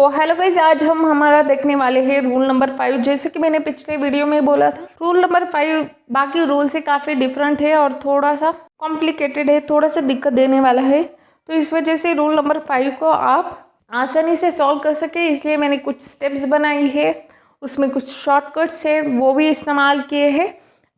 तो hello guys, आज हम हमारा देखने वाले हैं रूल नंबर 5। जैसे कि मैंने पिछले वीडियो में बोला था, रूल नंबर 5 बाकी रूल से काफ़ी डिफरेंट है और थोड़ा सा कॉम्प्लिकेटेड है, थोड़ा सा दिक्कत देने वाला है। तो इस वजह से रूल नंबर 5 को आप आसानी से सॉल्व कर सके, इसलिए मैंने कुछ स्टेप्स बनाई है, उसमें कुछ शॉर्टकट्स है वो भी इस्तेमाल किए हैं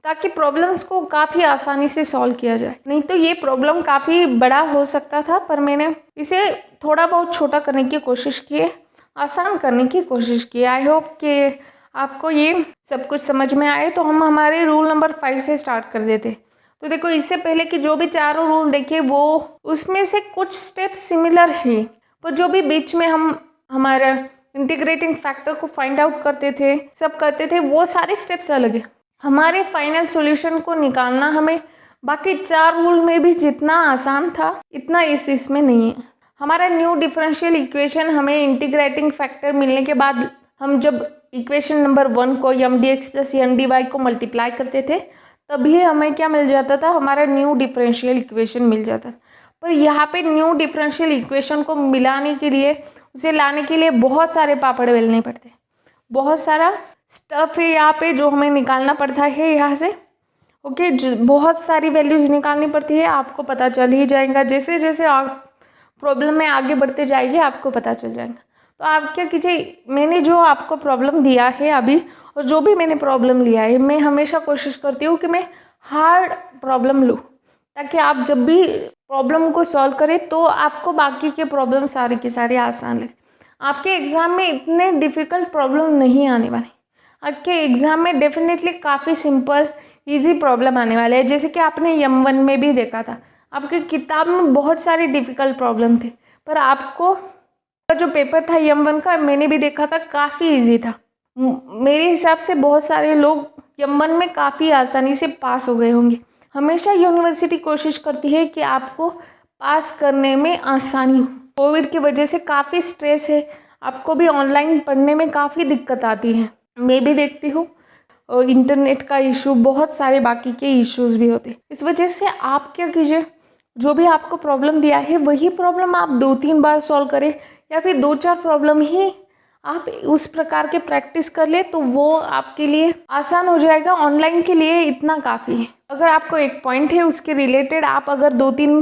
ताकि प्रॉब्लम्स को काफ़ी आसानी से सॉल्व किया जाए। नहीं तो ये प्रॉब्लम काफ़ी बड़ा हो सकता था, पर मैंने इसे थोड़ा बहुत छोटा करने की कोशिश की है, आसान करने की कोशिश की। आई होप कि आपको ये सब कुछ समझ में आए। तो हम हमारे रूल नंबर 5 से स्टार्ट कर देते। तो देखो, इससे पहले कि जो भी चारों रूल देखे वो उसमें से कुछ स्टेप सिमिलर हैं, पर जो भी बीच में हम हमारा इंटीग्रेटिंग फैक्टर को फाइंड आउट करते थे, सब करते थे, वो सारे स्टेप्स अलग है। हमारे फाइनल सॉल्यूशन को निकालना हमें बाकी 4 रूल में भी जितना आसान था इतना इसमें नहीं है। हमारा न्यू डिफरेंशियल इक्वेशन हमें इंटीग्रेटिंग फैक्टर मिलने के बाद हम जब इक्वेशन नंबर 1 को M D X plus N D Y को मल्टीप्लाई करते थे तभी हमें क्या मिल जाता था, हमारा न्यू डिफरेंशियल इक्वेशन मिल जाता था। पर यहाँ पे न्यू डिफरेंशियल इक्वेशन को मिलाने के लिए, उसे लाने के लिए बहुत सारे पापड़ बेलने पड़ते हैं, बहुत सारा स्टफ है यहाँ पे जो हमें निकालना पड़ता है यहाँ से। ओके, बहुत सारी वैल्यूज़ निकालनी पड़ती है, आपको पता चल ही जाएगा। जैसे जैसे आप प्रॉब्लम में आगे बढ़ते जाइए आपको पता चल जाएगा। तो आप क्या कीजिए, मैंने जो आपको प्रॉब्लम दिया है अभी और जो भी मैंने प्रॉब्लम लिया है, मैं हमेशा कोशिश करती हूँ कि मैं हार्ड प्रॉब्लम लूँ ताकि आप जब भी प्रॉब्लम को सॉल्व करें तो आपको बाकी के प्रॉब्लम सारे के सारे आसान लगे। आपके एग्ज़ाम में इतने डिफ़िकल्ट प्रॉब्लम नहीं आने वाले, आपके एग्ज़ाम में डेफिनेटली काफ़ी सिंपल इजी प्रॉब्लम आने वाले हैं। जैसे कि आपने M1 में भी देखा था, आपकी किताब में बहुत सारे डिफ़िकल्ट प्रॉब्लम थे, पर आपको जो पेपर था M1 का, मैंने भी देखा था, काफ़ी इजी था। मेरे हिसाब से बहुत सारे लोग M1 में काफ़ी आसानी से पास हो गए होंगे। हमेशा यूनिवर्सिटी कोशिश करती है कि आपको पास करने में आसानी हो। कोविड की वजह से काफ़ी स्ट्रेस है, आपको भी ऑनलाइन पढ़ने में काफ़ी दिक्कत आती है, मैं भी देखती हूँ। और इंटरनेट का इशू, बहुत सारे बाकी के इश्यूज भी होते हैं। इस वजह से आप क्या कीजिए, जो भी आपको प्रॉब्लम दिया है वही प्रॉब्लम आप 2-3 बार सॉल्व करें, या फिर 2-4 प्रॉब्लम ही आप उस प्रकार के प्रैक्टिस कर ले तो वो आपके लिए आसान हो जाएगा। ऑनलाइन के लिए इतना काफ़ी है। अगर आपको एक पॉइंट है उसके रिलेटेड आप अगर 2-3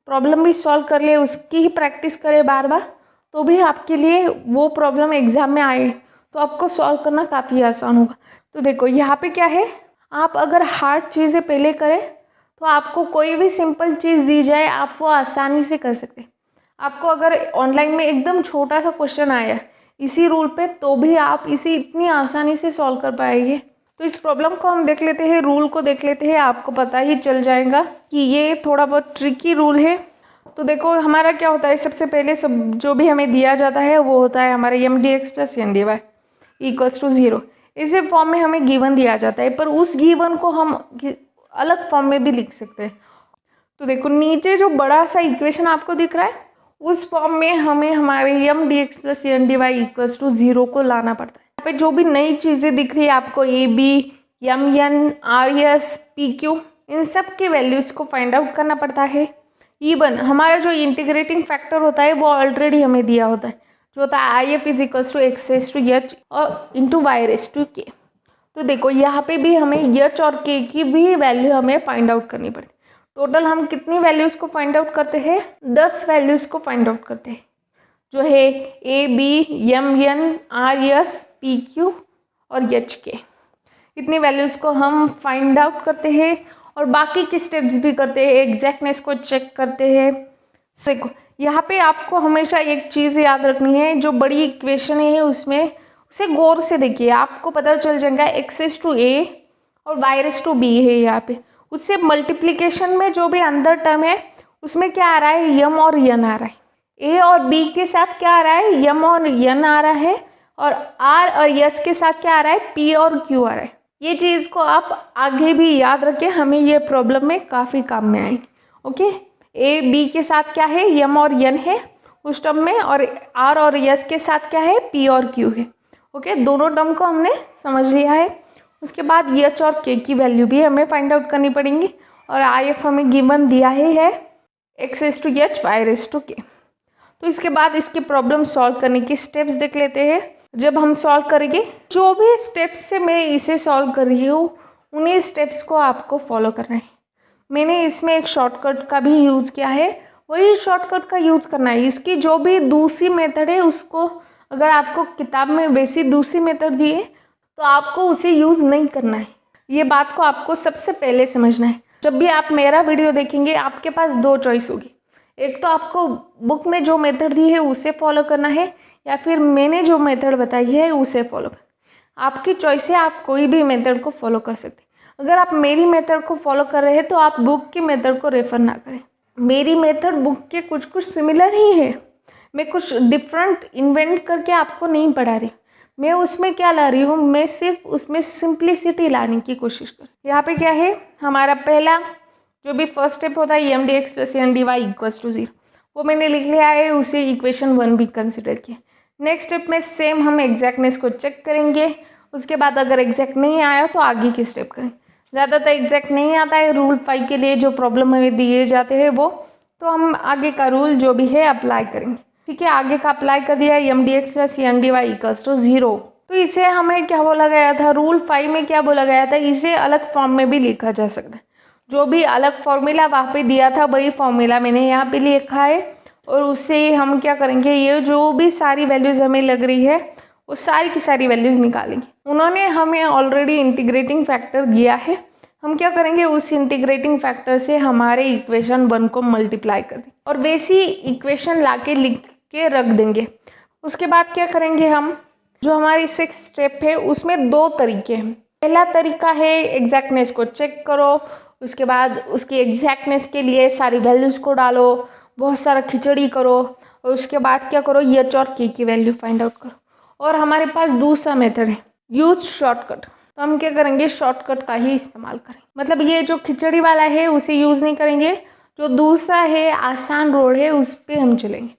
प्रॉब्लम भी सॉल्व कर ले, उसकी ही प्रैक्टिस करें बार बार, तो भी आपके लिए वो प्रॉब्लम एग्ज़ाम में आए तो आपको सॉल्व करना काफ़ी आसान होगा। तो देखो यहाँ पे क्या है, आप अगर हार्ड चीज़ें पहले करें तो आपको कोई भी सिंपल चीज़ दी जाए आप वो आसानी से कर सकते हैं। आपको अगर ऑनलाइन में एकदम छोटा सा क्वेश्चन आया इसी रूल पे तो भी आप इसे इतनी आसानी से सॉल्व कर पाएंगे। तो इस प्रॉब्लम को हम देख लेते हैं, रूल को देख लेते हैं, आपको पता ही चल जाएगा कि ये थोड़ा बहुत ट्रिकी रूल है। तो देखो हमारा क्या होता है, सबसे पहले सब जो भी हमें दिया जाता है वो होता है हमारा M D X plus N D Y equals to 0। इसे फॉर्म में हमें गिवन दिया जाता है, पर उस गिवन को हम अलग फॉर्म में भी लिख सकते हैं। तो देखो नीचे जो बड़ा सा इक्वेशन आपको दिख रहा है उस फॉर्म में हमें हमारे M D X plus N D Y equals to 0 को लाना पड़ता है। यहाँ पे जो भी नई चीज़ें दिख रही है आपको, A B, M N, R S, P Q, इन सब के वैल्यूज़ को फाइंड आउट करना पड़ता है। इवन हमारा जो इंटीग्रेटिंग फैक्टर होता है वो ऑलरेडी हमें दिया होता है, जो होता है I F is equals to X S to H और into Y raise to K. तो देखो यहाँ पे भी हमें एच और के की भी वैल्यू हमें फाइंड आउट करनी पड़ती है। टोटल हम कितनी वैल्यूज़ को फाइंड आउट करते हैं, 10 वैल्यूज़ को फाइंड आउट करते हैं, जो है A B, M N, R S, P Q और एच के। इतनी वैल्यूज़ को हम फाइंड आउट करते हैं और बाकी के स्टेप्स भी करते हैं, एग्जैक्टनेस को चेक करते हैं। देखो यहाँ पे आपको हमेशा एक चीज़ याद रखनी है, जो बड़ी इक्वेशन है उसमें उसे गौर से देखिए, आपको पता चल जाएगा एक्स एस टू ए और वाई रेस टू बी है यहाँ पे। उससे मल्टीप्लिकेशन में जो भी अंदर टर्म है उसमें क्या आ रहा है, यम और यन आ रहा है। ए और बी के साथ क्या आ रहा है, यम और यन आ रहा है, और आर और यस के साथ क्या आ रहा है, पी और क्यू आ रहा है। ये चीज़ को आप आगे भी याद रखें, हमें ये प्रॉब्लम में काफ़ी काम में आएगी। ओके, ए बी के साथ क्या है, यम और यन है उस टर्म में, और आर और यस के साथ क्या है, पी और क्यू है। ओके, दोनों टर्म को हमने समझ लिया है। उसके बाद एच और के की वैल्यू भी हमें फाइंड आउट करनी पड़ेंगी, और आई एफ हमें गिवन दिया ही है X S to H Y raise to K. तो इसके बाद इसके प्रॉब्लम सॉल्व करने की स्टेप्स देख लेते हैं। जब हम सॉल्व करेंगे, जो भी स्टेप्स से मैं इसे सॉल्व कर रही हूँ उन्हीं स्टेप्स को आपको फॉलो करना है। मैंने इसमें एक शॉर्टकट का भी यूज़ किया है, वही शॉर्टकट का यूज़ करना है। इसकी जो भी दूसरी मेथड है उसको, अगर आपको किताब में वैसी दूसरी मेथड दी है तो आपको उसे यूज़ नहीं करना है। ये बात को आपको सबसे पहले समझना है। जब भी आप मेरा वीडियो देखेंगे आपके पास दो चॉइस होगी, एक तो आपको बुक में जो मेथड दी है उसे फॉलो करना है, या फिर मैंने जो मेथड बताई है उसे फॉलो करना। आपकी चॉइस है, आप कोई भी मेथड को फॉलो कर सकते हैं। अगर आप मेरी मेथड को फॉलो कर रहे हैं तो आप बुक की मेथड को रेफर ना करें। मेरी मेथड बुक के कुछ सिमिलर ही है, मैं कुछ डिफरेंट इन्वेंट करके आपको नहीं पढ़ा रही। मैं उसमें क्या ला रही हूँ, मैं सिर्फ उसमें सिंप्लिसिटी लाने की कोशिश कर। यहाँ पे क्या है, हमारा पहला जो भी फर्स्ट स्टेप होता है M D X plus N D Y equals to 0, वो मैंने लिख लिया है, उसे इक्वेशन 1 भी कंसिडर किया। नेक्स्ट स्टेप में सेम हम एग्जैक्टनेस को चेक करेंगे। उसके बाद अगर एग्जैक्ट नहीं आया तो आगे की स्टेप करें। ज़्यादातर एग्जैक्ट नहीं आता है रूल 5 के लिए, जो प्रॉब्लम हमें दिए जाते हैं वो, तो हम आगे का रूल जो भी है अप्लाई करेंगे। ठीक है, आगे का अप्लाई कर दिया, M D X plus N D Y equals to 0। तो इसे हमें क्या बोला गया था, रूल 5 में क्या बोला गया था, इसे अलग फॉर्म में भी लिखा जा सकता है। जो भी अलग फॉर्मूला वहाँ पे दिया था वही फॉर्मूला मैंने यहाँ पे लिखा है, और उससे हम क्या करेंगे, ये जो भी सारी वैल्यूज़ हमें लग रही है वो सारी की सारी वैल्यूज़ निकालेंगे। उन्होंने हमें ऑलरेडी इंटीग्रेटिंग फैक्टर दिया है, हम क्या करेंगे, उस इंटीग्रेटिंग फैक्टर से हमारे इक्वेशन 1 को मल्टीप्लाई कर देंगे और वैसी इक्वेशन लाके लिख के रख देंगे। उसके बाद क्या करेंगे, हम जो हमारी 6 स्टेप है उसमें 2 तरीके हैं। पहला तरीका है एग्जैक्टनेस को चेक करो, उसके बाद उसकी एग्जैक्टनेस के लिए सारी वैल्यूज़ को डालो, बहुत सारा खिचड़ी करो, और उसके बाद क्या करो, एच और के की वैल्यू फाइंड आउट करो। और हमारे पास दूसरा मेथड है यूज शॉर्टकट, तो हम क्या करेंगे, शॉर्टकट का ही इस्तेमाल करें। मतलब ये जो खिचड़ी वाला है उसे यूज़ नहीं करेंगे, जो दूसरा है आसान रोड है उस पर हम चलेंगे।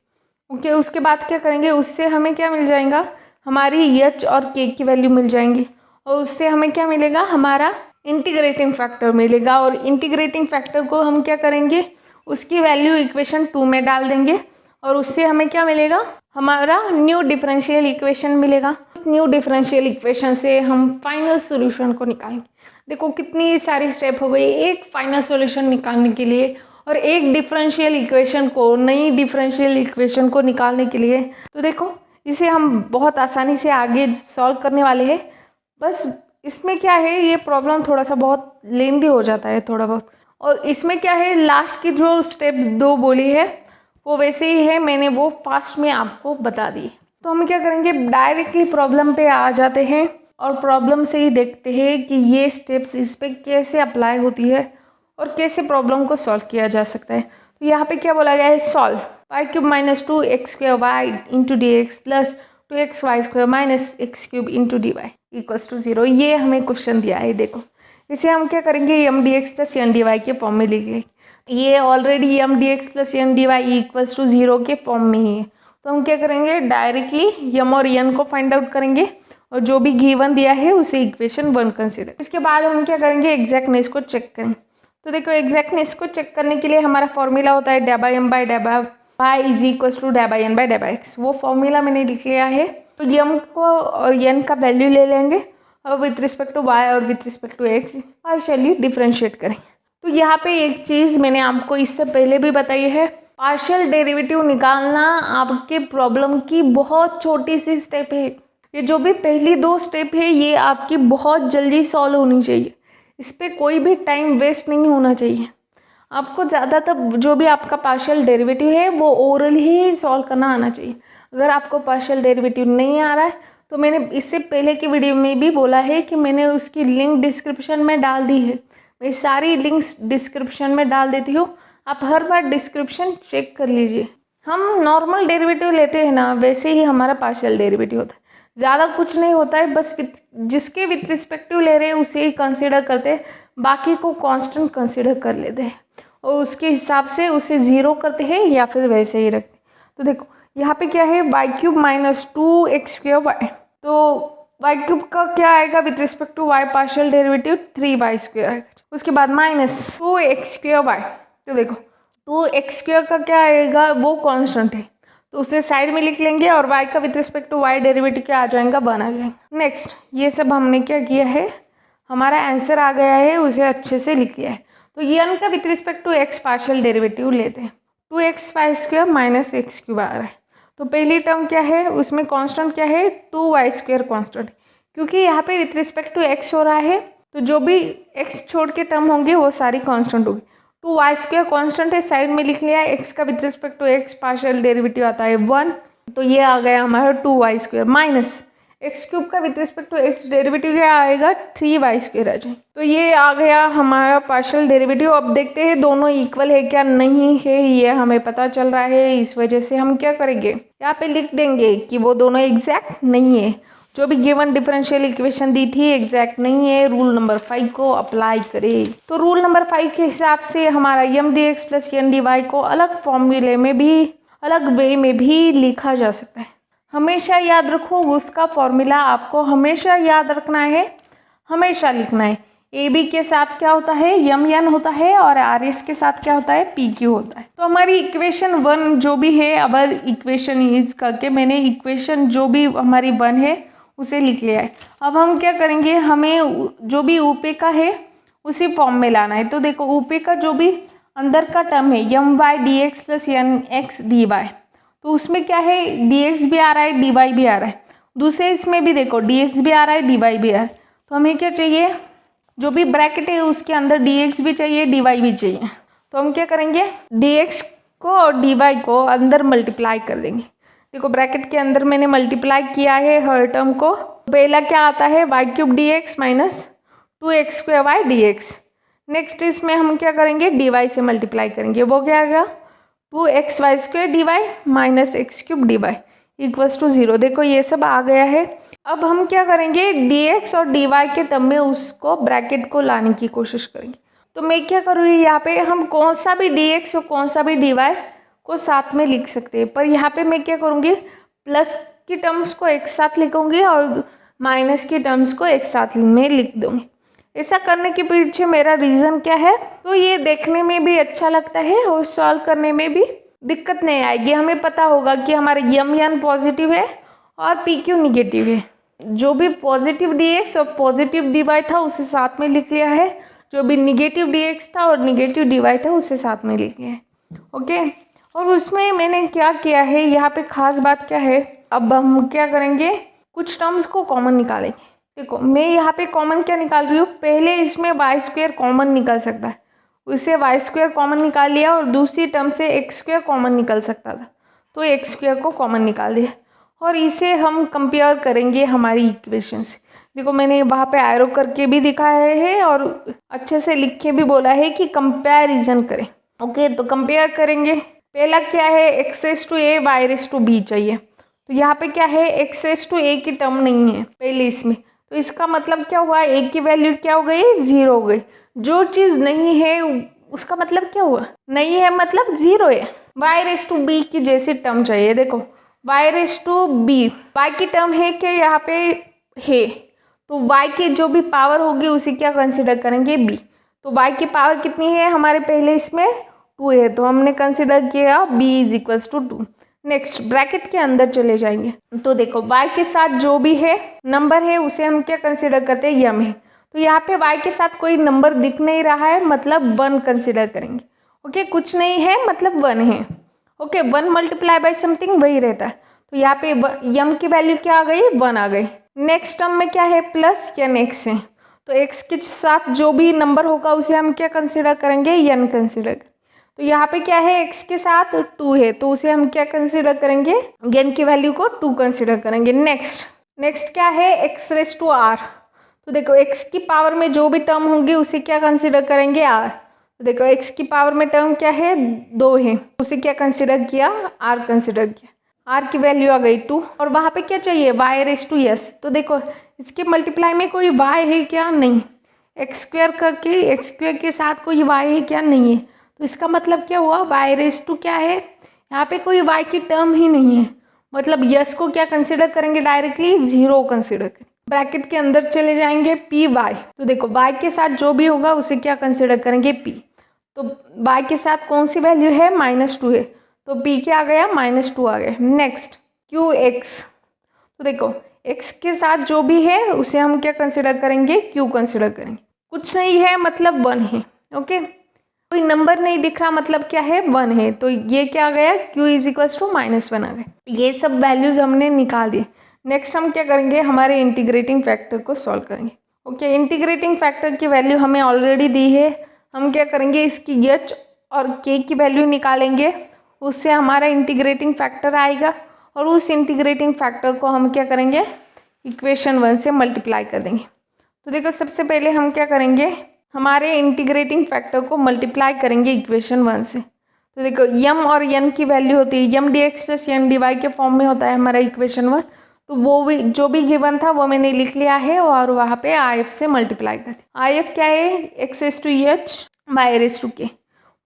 ओके, उसके बाद क्या करेंगे, उससे हमें क्या मिल जाएगा, हमारी एच और के की वैल्यू मिल जाएंगी, और उससे हमें क्या मिलेगा, हमारा इंटीग्रेटिंग फैक्टर मिलेगा। और इंटीग्रेटिंग फैक्टर को हम क्या करेंगे, उसकी वैल्यू इक्वेशन 2 में डाल देंगे, और उससे हमें क्या मिलेगा, हमारा न्यू डिफरेंशियल इक्वेशन मिलेगा। उस न्यू डिफरेंशियल इक्वेशन से हम फाइनल सॉल्यूशन को निकालेंगे। देखो कितनी सारी स्टेप हो गई एक फाइनल सॉल्यूशन निकालने के लिए, और एक डिफरेंशियल इक्वेशन को, नई डिफरेंशियल इक्वेशन को निकालने के लिए। तो देखो इसे हम बहुत आसानी से आगे सॉल्व करने वाले हैं। बस इसमें क्या है, ये प्रॉब्लम थोड़ा सा बहुत लेंदी हो जाता है थोड़ा बहुत, और इसमें क्या है, लास्ट की जो स्टेप 2 बोली है वो वैसे ही है, मैंने वो फास्ट में आपको बता दी। तो हम क्या करेंगे, डायरेक्टली प्रॉब्लम पे आ जाते हैं और प्रॉब्लम से ही देखते हैं कि ये स्टेप्स इस पर कैसे अप्लाई होती है और कैसे प्रॉब्लम को सॉल्व किया जा सकता है। तो यहाँ पे क्या बोला गया है, solve Y cube minus 2x square Y into D X plus 2x Y square minus X cube into D Y equals to 0। ये हमें क्वेश्चन दिया है। देखो इसे हम क्या करेंगे, M D X plus N D Y के फॉर्म में लिख लेंगे। ये already M D X plus N D Y equals to 0 के फॉर्म में ही है, तो हम क्या करेंगे, डायरेक्टली एम और एन को फाइंड आउट करेंगे, और जो भी गिवन दिया है उसे इक्वेशन 1 कंसिडर। इसके बाद हम क्या करेंगे, एग्जैक्टनेस को चेक करेंगे। तो देखो एग्जैक्टनेस को चेक करने के लिए हमारा फॉर्मूला होता है D by M by D by Y is equals to D by N by D by X. वो फॉर्मूला मैंने लिख लिया है। तो एम को और एन का वैल्यू ले लेंगे और विथ रिस्पेक्ट टू वाई और with respect to X partially differentiate करेंगे। तो यहाँ पे एक चीज़ मैंने आपको इससे पहले भी बताई है, पार्शियल डेरिवेटिव निकालना आपके प्रॉब्लम की बहुत छोटी सी स्टेप है। ये जो भी पहली 2 स्टेप है ये आपकी बहुत जल्दी सॉल्व होनी चाहिए, इस पर कोई भी टाइम वेस्ट नहीं होना चाहिए। आपको ज़्यादातर जो भी आपका पार्शियल डेरिवेटिव है वो ओरल ही सॉल्व करना आना चाहिए। अगर आपको पार्शियल डेरिवेटिव नहीं आ रहा है तो मैंने इससे पहले की वीडियो में भी बोला है कि मैंने उसकी लिंक डिस्क्रिप्शन में डाल दी है। मैं सारी लिंक्स डिस्क्रिप्शन में डाल देती हूँ, आप हर बार डिस्क्रिप्शन चेक कर लीजिए। हम नॉर्मल डेरिवेटिव लेते हैं ना, वैसे ही हमारा पार्शियल डेरिवेटिव होता है। ज़्यादा कुछ नहीं होता है, बस जिसके विथ रिस्पेक्टिव ले रहे हैं उसे ही कंसिडर करते हैं, बाकी को कांस्टेंट कंसिडर कर लेते हैं और उसके हिसाब से उसे 0 करते हैं या फिर वैसे ही रखते हैं। तो देखो यहाँ पे क्या है, Y cube minus 2x square Y. तो वाई क्यूब का क्या आएगा with respect to Y, partial derivative 3y square आएगा। उसके बाद माइनस 2x स्क्वायर वाई। तो देखो 2x स्क्वायर का क्या आएगा, वो कांस्टेंट है, तो उसे साइड में लिख लेंगे और y का with respect to y derivative क्या आ जाएगा, 1 आ जाएगा। नेक्स्ट ये सब हमने क्या किया है, हमारा आंसर आ गया है, उसे अच्छे से लिख लिया है। तो n का with respect to x partial derivative लेते हैं। 2x² माइनस एक्स क्यूब आ रहा है। तो पहली टर्म क्या है, उसमें कांस्टेंट क्या है, 2y² कांस्टेंट, क्योंकि यहाँ पे विथ रिस्पेक्ट टू x हो रहा है तो जो भी x छोड़ के टर्म होंगे वो सारी कांस्टेंट होगी। 2y² कांस्टेंट है, साइड में लिख लिया है। x का with respect to x partial derivative आता है 1, तो ये आ गया हमारा 2y² माइनस x³ का with respect to x derivative क्या आएगा, 3y² आ जाए। तो ये आ गया हमारा पार्शियल डेरिवेटिव। अब देखते हैं दोनों इक्वल है क्या नहीं है, ये हमें पता चल रहा है। इस वजह से हम क्या करेंगे, यहाँ पे लिख देंगे कि वो दोनों एग्जैक्ट नहीं है। जो भी गिवन डिफरेंशियल इक्वेशन दी थी एग्जैक्ट नहीं है। रूल नंबर 5 को अप्लाई करें। तो रूल नंबर 5 के हिसाब से हमारा mdx प्लस ndy को अलग फॉर्मूले में भी, अलग वे में भी लिखा जा सकता है। हमेशा याद रखो, उसका फॉर्मूला आपको हमेशा याद रखना है, हमेशा लिखना है। ए बी के साथ क्या होता है, यम एन होता है, और आर एस के साथ क्या होता है, पी क्यू होता है। तो हमारी इक्वेशन 1 जो भी है, अब इक्वेशन यूज करके मैंने इक्वेशन जो भी हमारी 1 है उसे लिख लिया है। अब हम क्या करेंगे, हमें जो भी ऊपे का है उसी फॉर्म में लाना है। तो देखो ऊपे का जो भी अंदर का टर्म है M Y D X plus N X D Y, तो उसमें क्या है, dx भी आ रहा है, dy भी आ रहा है। दूसरे इसमें भी देखो dx भी आ रहा है, dy भी आ रहा है। तो हमें क्या चाहिए, जो भी ब्रैकेट है उसके अंदर dx भी चाहिए, dy भी चाहिए। तो हम क्या करेंगे, dx को और dy को अंदर मल्टीप्लाई कर देंगे। देखो ब्रैकेट के अंदर मैंने मल्टीप्लाई किया है हर टर्म को। पहला क्या आता है, y³ dx minus 2x² dx। Next इसमें हम क्या करेंगे, dy से मल्टीप्लाई करेंगे, वो क्या आएगा 2xy² dy minus x³ dy equals to 0। देखो ये सब आ गया है। अब हम क्या करेंगे, dx और dy के टर्म में उसको ब्रैकेट को लाने की कोशिश करेंगे। तो मैं क्या करूँगी, यहाँ पे हम कौन सा भी dx और कौन सा भी dy को साथ में लिख सकते हैं, पर यहाँ पे मैं क्या करूँगी, प्लस की टर्म्स को एक साथ लिखूँगी और माइनस की टर्म्स को एक साथ में लिख दूँगी। ऐसा करने के पीछे मेरा रीज़न क्या है, तो ये देखने में भी अच्छा लगता है और सॉल्व करने में भी दिक्कत नहीं आएगी। हमें पता होगा कि हमारे यम एन पॉजिटिव है और पी क्यू निगेटिव है। जो भी पॉजिटिव dx और पॉजिटिव dy था उसे साथ में लिख लिया है, जो भी निगेटिव dx था और निगेटिव dy था उसे साथ में लिख लिया है। ओके, और उसमें मैंने क्या किया है, यहाँ पे खास बात क्या है, अब हम क्या करेंगे, कुछ टर्म्स को कॉमन निकालेंगे। देखो मैं यहाँ पे कॉमन क्या निकाल रही हूँ, पहले इसमें y² कॉमन निकल सकता है, उसे y² कॉमन निकाल लिया, और दूसरी टर्म से x² कॉमन निकल सकता था तो x² को कॉमन निकाल दिया, और इसे हम कंपेयर करेंगे हमारी इक्वेशन से। देखो मैंने वहाँ पे एरो करके भी दिखाया है और अच्छे से लिख के भी बोला है कि कंपैरिजन करें। ओके, तो कंपेयर करेंगे। पहला क्या है, x⁴a y⁴b चाहिए। तो यहाँ पे क्या है, x⁴a की टर्म नहीं है पहले इसमें, तो इसका मतलब क्या हुआ, a की वैल्यू क्या हो गई, 0 हो गई। जो चीज़ नहीं है उसका मतलब क्या हुआ, नहीं है मतलब 0 है। y⁴b की जैसी टर्म चाहिए। देखो y⁴b, y की टर्म है क्या यहाँ पे है, तो y की जो भी पावर होगी उसे क्या कंसिडर करेंगे, b। तो y की पावर कितनी है हमारे पहले इसमें 2 है, तो हमने कंसिडर किया b = 2। नेक्स्ट ब्रैकेट के अंदर चले जाएंगे, तो देखो y के साथ जो भी है नंबर है उसे हम क्या कंसिडर करते हैं, यम है। तो यहाँ पे y के साथ कोई नंबर दिख नहीं रहा है, मतलब 1 कंसिडर करेंगे। ओके, कुछ नहीं है मतलब 1 है। ओके, 1 मल्टीप्लाई बाय समथिंग वही रहता है, तो यहाँ पे यम की वैल्यू क्या आ गई, 1 आ गई। नेक्स्ट टर्म में क्या है, प्लस एन एक्स है, तो x के साथ जो भी नंबर होगा उसे हम क्या कंसिडर करेंगे, n कंसिडर। तो यहाँ पे क्या है, x के साथ 2 है, तो उसे हम क्या कंसिडर करेंगे, n की वैल्यू को 2 कंसिडर करेंगे। नेक्स्ट क्या है, x⁻r। तो देखो x की पावर में जो भी टर्म होंगे उसे क्या कंसिडर करेंगे, r। तो देखो x की पावर में टर्म क्या है, 2 है, उसे क्या कंसिडर किया, r कंसिडर किया। r की वैल्यू आ गई 2, और वहाँ पे क्या चाहिए, y⁻s। तो देखो इसके मल्टीप्लाई में कोई y है क्या, नहीं। x² करके x² के साथ कोई y है क्या, नहीं है। तो इसका मतलब क्या हुआ, y⁻² क्या है, यहाँ पे कोई y की टर्म ही नहीं है, मतलब यस को क्या कंसिडर करेंगे, डायरेक्टली 0 कंसिडर करेंगे। ब्रैकेट के अंदर चले जाएंगे py। तो देखो y के साथ जो भी होगा उसे क्या कंसिडर करेंगे, p। तो y के साथ कौन सी वैल्यू है, -2 है, तो पी क्या आ गया, -2 आ गया। नेक्स्ट क्यू एक्स, तो देखो x के साथ जो भी है उसे हम क्या कंसिडर करेंगे, q कंसिडर करेंगे। कुछ नहीं है मतलब 1 है। ओके, कोई नंबर नहीं दिख रहा मतलब क्या है, 1 है। तो ये क्या आ गया, q इज इक्वल्स टू -1 आ गया। ये सब वैल्यूज हमने निकाल दिए। नेक्स्ट हम क्या करेंगे, हमारे इंटीग्रेटिंग फैक्टर को सॉल्व करेंगे। ओके, इंटीग्रेटिंग फैक्टर की वैल्यू हमें ऑलरेडी दी है। हम क्या करेंगे, इसकी h और k की वैल्यू निकालेंगे, उससे हमारा इंटीग्रेटिंग फैक्टर आएगा और उस इंटीग्रेटिंग फैक्टर को हम क्या करेंगे, इक्वेशन 1 से मल्टीप्लाई कर देंगे। तो देखो सबसे पहले हम क्या करेंगे, हमारे इंटीग्रेटिंग फैक्टर को मल्टीप्लाई करेंगे इक्वेशन 1 से। तो देखो m और n की वैल्यू होती है m dx plus n dy के फॉर्म में होता है हमारा इक्वेशन 1। तो वो भी जो भी गिवन था वो मैंने लिख लिया है और वहाँ पे if से मल्टीप्लाई कर दिया। if क्या है, x⁻h y⁻k,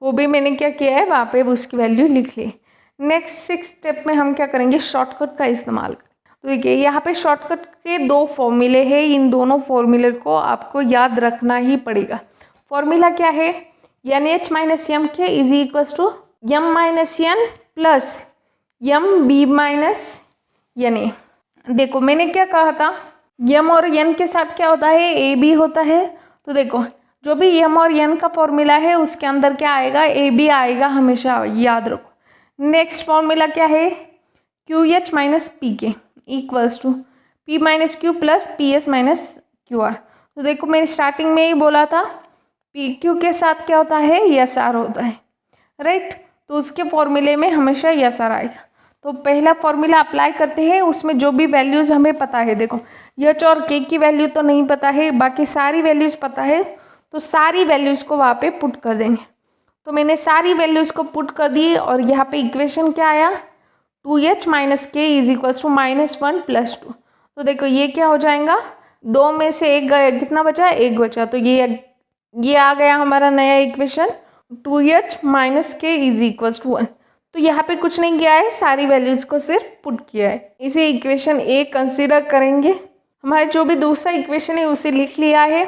वो भी मैंने क्या किया है, वहाँ पे उसकी वैल्यू लिख ली। नेक्स्ट 6 स्टेप में हम क्या करेंगे, शॉर्टकट का इस्तेमाल करें। तो देखिए यहाँ पे शॉर्टकट के 2 फॉर्मूले हैं, इन दोनों फॉर्मूले को आपको याद रखना ही पड़ेगा। फॉर्मूला क्या है, NH - MK is equals to M - N plus MB - NA। देखो मैंने क्या कहा था, M और N के साथ क्या होता है, AB होता है। तो देखो जो भी M और N का फॉर्मूला है उसके अंदर क्या आएगा, AB आएगा, हमेशा याद रखो। नेक्स्ट फॉर्मूला क्या है, QH - PK equals to P - Q plus PS - QR। तो देखो मैंने स्टार्टिंग में ही बोला था PQ के साथ क्या होता है, SR होता है, राइट। तो उसके फॉर्मूले में हमेशा SR आएगा। तो पहला फॉर्मूला अप्लाई करते हैं, उसमें जो भी वैल्यूज़ हमें पता है, देखो H और K की वैल्यू तो नहीं पता है, बाकी सारी वैल्यूज़ पता है। तो सारी वैल्यूज़ को वहाँ पे पुट कर देंगे। तो मैंने सारी वैल्यूज़ को पुट कर दी और यहाँ पे इक्वेशन क्या आया, 2h - k is equals to -1 plus 2। तो देखो ये क्या हो जाएगा, 2 में से 1 गया, कितना बचा, 1 बचा। तो ये आ गया हमारा नया equation, 2h - k is equals to 1। तो यहाँ पे कुछ नहीं किया है, सारी वैल्यूज़ को सिर्फ पुट किया है। इसे इक्वेशन A कंसिडर करेंगे। हमारे जो भी दूसरा इक्वेशन है उसे लिख लिया है,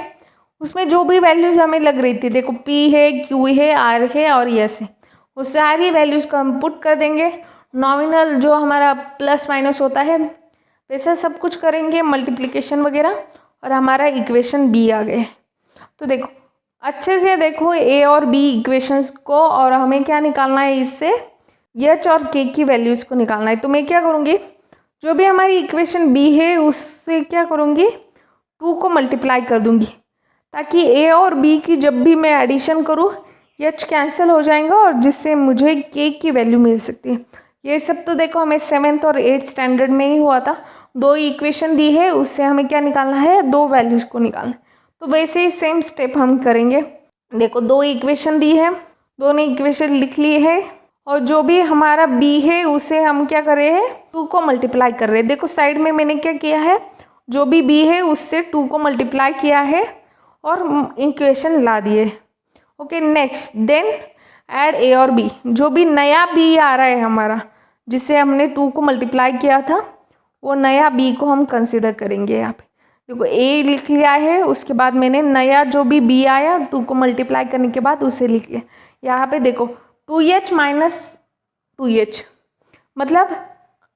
उसमें जो भी वैल्यूज़ हमें लग रही थी, देखो P है, Q है, R है और S है, वो सारी वैल्यूज़ को हम पुट कर देंगे। नॉमिनल जो हमारा प्लस माइनस होता है वैसा सब कुछ करेंगे, मल्टीप्लिकेशन वगैरह, और हमारा इक्वेशन B आ गया। तो देखो अच्छे से देखो A और B इक्वेशंस को, और हमें क्या निकालना है, इससे H और K की वैल्यूज़ को निकालना है। तो मैं क्या करूँगी, जो भी हमारी इक्वेशन B है उससे क्या करूँगी, 2 को मल्टीप्लाई कर दूँगी, ताकि A और B की जब भी मैं एडिशन करूँ H कैंसिल हो जाएगा और जिससे मुझे K की वैल्यू मिल सकती है। ये सब तो देखो हमें 7th और 8th स्टैंडर्ड में ही हुआ था। 2 इक्वेशन दी है, उससे हमें क्या निकालना है, 2 वैल्यूज़ को निकालना है। तो वैसे ही सेम स्टेप हम करेंगे। देखो 2 इक्वेशन दी है, दोनों इक्वेशन लिख ली है, और जो भी हमारा B है उसे हम क्या कर रहे हैं, 2 को मल्टीप्लाई कर रहे हैं। देखो साइड में मैंने क्या किया है, जो भी B है उससे 2 को मल्टीप्लाई किया है और इक्वेशन ला दिए। Okay, next then add A और B। जो भी नया B आ रहा है हमारा, जिससे हमने 2 को मल्टीप्लाई किया था, वो नया B को हम कंसिडर करेंगे। यहाँ पे देखो A लिख लिया है, उसके बाद मैंने नया जो भी B आया 2 को मल्टीप्लाई करने के बाद उसे लिख लिया। यहाँ पे देखो 2h - 2h, मतलब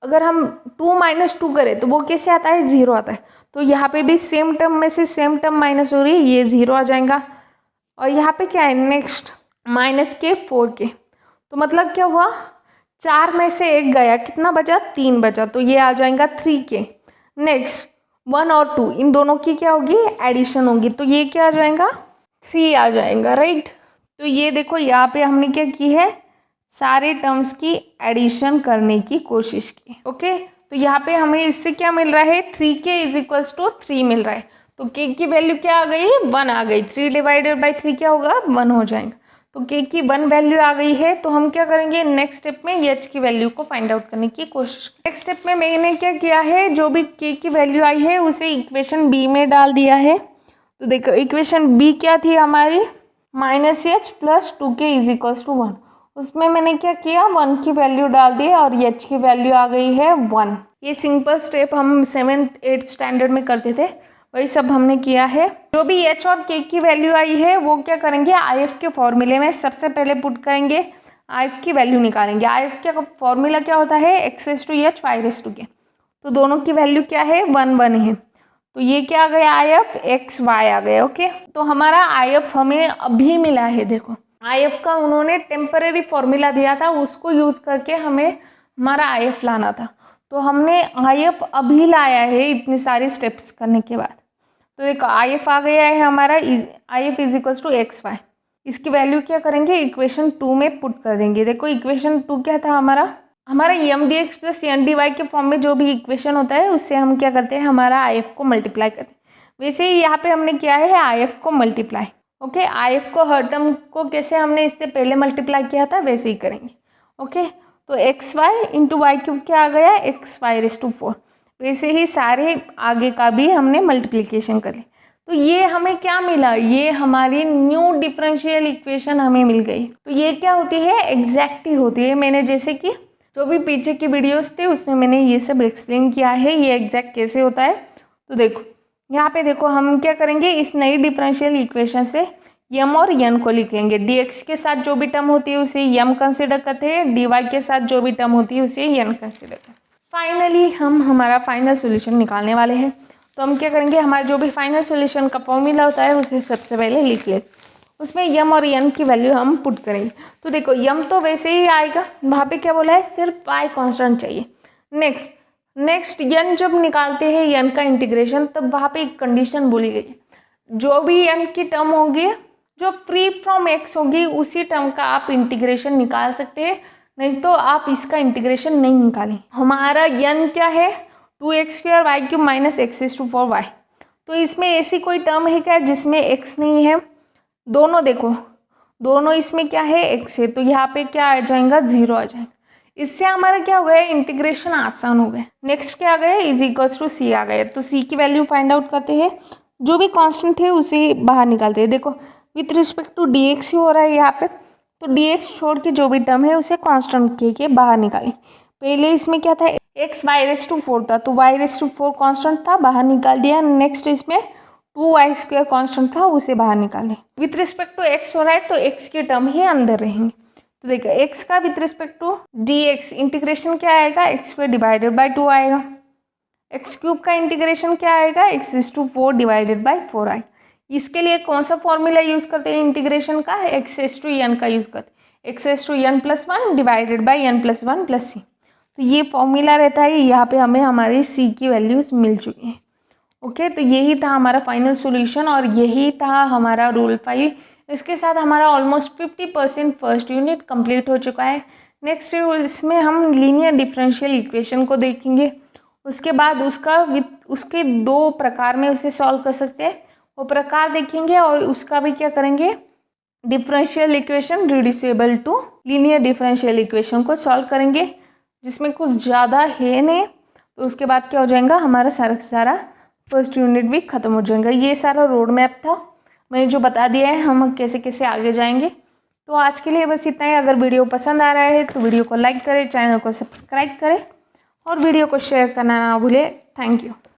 अगर हम 2 - 2 करें तो वो कैसे आता है, 0 आता है। तो यहाँ पे भी सेम टर्म में से सेम टर्म माइनस हो रही है, ये 0 आ जाएगा। और यहाँ पे क्या है, नेक्स्ट -k 4k, तो मतलब क्या हुआ, 4 में से 1 गया, कितना बचा, 3 बचा, तो ये आ जाएगा 3k। नेक्स्ट 1 और 2 इन दोनों की क्या होगी, एडिशन होगी, तो ये क्या आ जाएगा, 3 आ जाएगा, राइट। तो ये देखो यहाँ पे हमने क्या की है, सारे टर्म्स की एडिशन करने की कोशिश की। ओके, तो यहाँ पे हमें इससे क्या मिल रहा है, 3k इज इक्वल्स टू 3 मिल रहा है। तो k की वैल्यू क्या आ गई, 1 आ गई। 3 डिवाइडेड बाई 3 क्या होगा, 1 हो जाएगा। तो k की 1 वैल्यू आ गई है। तो हम क्या करेंगे, नेक्स्ट स्टेप में h की वैल्यू को फाइंड आउट करने की कोशिश। नेक्स्ट स्टेप में मैंने क्या किया है, जो भी k की वैल्यू आई है उसे इक्वेशन b में डाल दिया है। तो देखो इक्वेशन b क्या थी हमारी, -h plus 2k is equals to 1। उसमें मैंने क्या किया, 1 की वैल्यू डाल दी और h की वैल्यू आ गई है 1। ये सिंपल स्टेप हम 7th 8th स्टैंडर्ड में करते थे, वही सब हमने किया है। जो भी h और k की वैल्यू आई है वो क्या करेंगे, IF के फॉर्मूले में सबसे पहले पुट करेंगे, आई एफ की वैल्यू निकालेंगे। आई एफ का फॉर्मूला क्या होता है, x⁻h y⁻k। तो दोनों की वैल्यू क्या है, 1 1 है। तो ये क्या आ गया, आई एफ एक्स वाई आ गया। ओके, तो हमारा आई एफ हमें अभी मिला है। देखो आई एफ का उन्होंने टेम्पररी फॉर्मूला दिया था, उसको यूज करके हमें हमारा आई एफ लाना था। तो हमने आई एफ अभी लाया है इतनी सारी स्टेप्स करने के बाद। तो देखो आई एफ आ गया है हमारा, I F is equals to X Y. इसकी वैल्यू क्या करेंगे, इक्वेशन 2 में पुट कर देंगे। देखो इक्वेशन 2 क्या था हमारा M D X plus N D Y के फॉर्म में जो भी इक्वेशन होता है उससे हम क्या करते हैं, हमारा आई एफ को मल्टीप्लाई करते हैं। वैसे ही यहाँ पे हमने किया है आई एफ को मल्टीप्लाई। ओके, आई एफ को हर टर्म को कैसे हमने इससे पहले मल्टीप्लाई किया था वैसे ही करेंगे। ओके, तो X Y into Y cube क्या आ गया, एक्स वाई रेस टू 4। वैसे ही सारे आगे का भी हमने मल्टीप्लिकेशन कर ली। तो ये हमें क्या मिला, ये हमारी न्यू डिफरेंशियल इक्वेशन हमें मिल गई। तो ये क्या होती है, एग्जैक्ट होती है। मैंने जैसे कि जो भी पीछे की वीडियोस थे उसमें मैंने ये सब एक्सप्लेन किया है, ये एग्जैक्ट कैसे होता है। तो देखो यहाँ पे देखो हम क्या करेंगे, इस नई डिफरेंशियल इक्वेशन से यम और यन को लिख लेंगे। dx के साथ जो भी टर्म होती है उसे यम कंसिडर करते हैं, dy के साथ जो भी टर्म होती है उसे यन कंसिडर करते हैं। फाइनली हम हमारा फाइनल सॉल्यूशन निकालने वाले हैं। तो हम क्या करेंगे, हमारा जो भी फाइनल सॉल्यूशन का फॉर्मूला होता है उसे सबसे पहले लिख लेते, उसमें यम और यन की वैल्यू हम पुट करेंगे। तो देखो यम तो वैसे ही आएगा, वहाँ पे क्या बोला है, सिर्फ y कांस्टेंट चाहिए। नेक्स्ट यन जब निकालते हैं यन का इंटीग्रेशन, तब वहाँ पे एक कंडीशन बोली गई है, जो भी यन की टर्म होगी जो फ्री फ्रॉम x होगी उसी टर्म का आप इंटीग्रेशन निकाल सकते हैं, नहीं तो आप इसका इंटीग्रेशन नहीं निकालें। हमारा यन क्या है, 2x² y³ minus x⁴ y। तो इसमें ऐसी कोई टर्म है क्या जिसमें x नहीं है, दोनों देखो दोनों इसमें क्या है, x है। तो यहाँ पे क्या आ जाएगा, 0 आ जाएगा। इससे हमारा क्या हो गया, इंटीग्रेशन आसान हो गया। नेक्स्ट क्या आ गया, इज इक्वल्स टू सी आ गया। तो सी की वैल्यू फाइंड आउट करते हैं, जो भी कांस्टेंट है उसे बाहर निकालते हैं। देखो विथ रिस्पेक्ट टू dx ही हो रहा है यहाँ पे, तो dx छोड़ के जो भी टर्म है उसे कांस्टेंट के बाहर निकालें। पहले इसमें क्या था, x y⁴ था, तो y⁴ कांस्टेंट था, बाहर निकाल दिया। नेक्स्ट इसमें 2y² कांस्टेंट था, उसे बाहर निकालें। विथ रिस्पेक्ट टू x हो रहा है तो x के टर्म ही अंदर रहेंगे। तो देखो x का with respect to dx integration क्या आएगा, x² डिवाइडेड बाई 2 आएगा। x³ का इंटीग्रेशन क्या आएगा, x⁴ डिवाइडेड बाई 4 आएगा। इसके लिए कौन सा फॉर्मूला यूज करते हैं इंटीग्रेशन का, x⁻n का यूज करते हैं, x⁻n+1 divided by n+1 + c। तो ये फॉर्मूला रहता है, यहाँ पे हमें हमारी c की वैल्यूज मिल चुकी हैं। ओके, तो यही था हमारा फाइनल सॉल्यूशन और यही था हमारा रूल 5। इसके साथ हमारा ऑलमोस्ट 50% फर्स्ट यूनिट कंप्लीट हो चुका है। नेक्स्ट इसमें हम लीनियर डिफरेंशियल इक्वेशन को देखेंगे, उसके बाद उसके 2 प्रकार में उसे सॉल्व कर सकते हैं, वो प्रकार देखेंगे और उसका भी क्या करेंगे, differential equation reducible to linear differential equation को सॉल्व करेंगे, जिसमें कुछ ज़्यादा है नहीं। तो उसके बाद क्या हो जाएगा, हमारा सारा फर्स्ट यूनिट भी खत्म हो जाएगा। ये सारा रोड मैप था, मैंने जो बता दिया है हम कैसे कैसे आगे जाएंगे। तो आज के लिए बस इतना ही। अगर वीडियो पसंद आ रहा है तो वीडियो को लाइक करें, चैनल को सब्सक्राइब करें और वीडियो को शेयर करना ना भूलें। Thank you.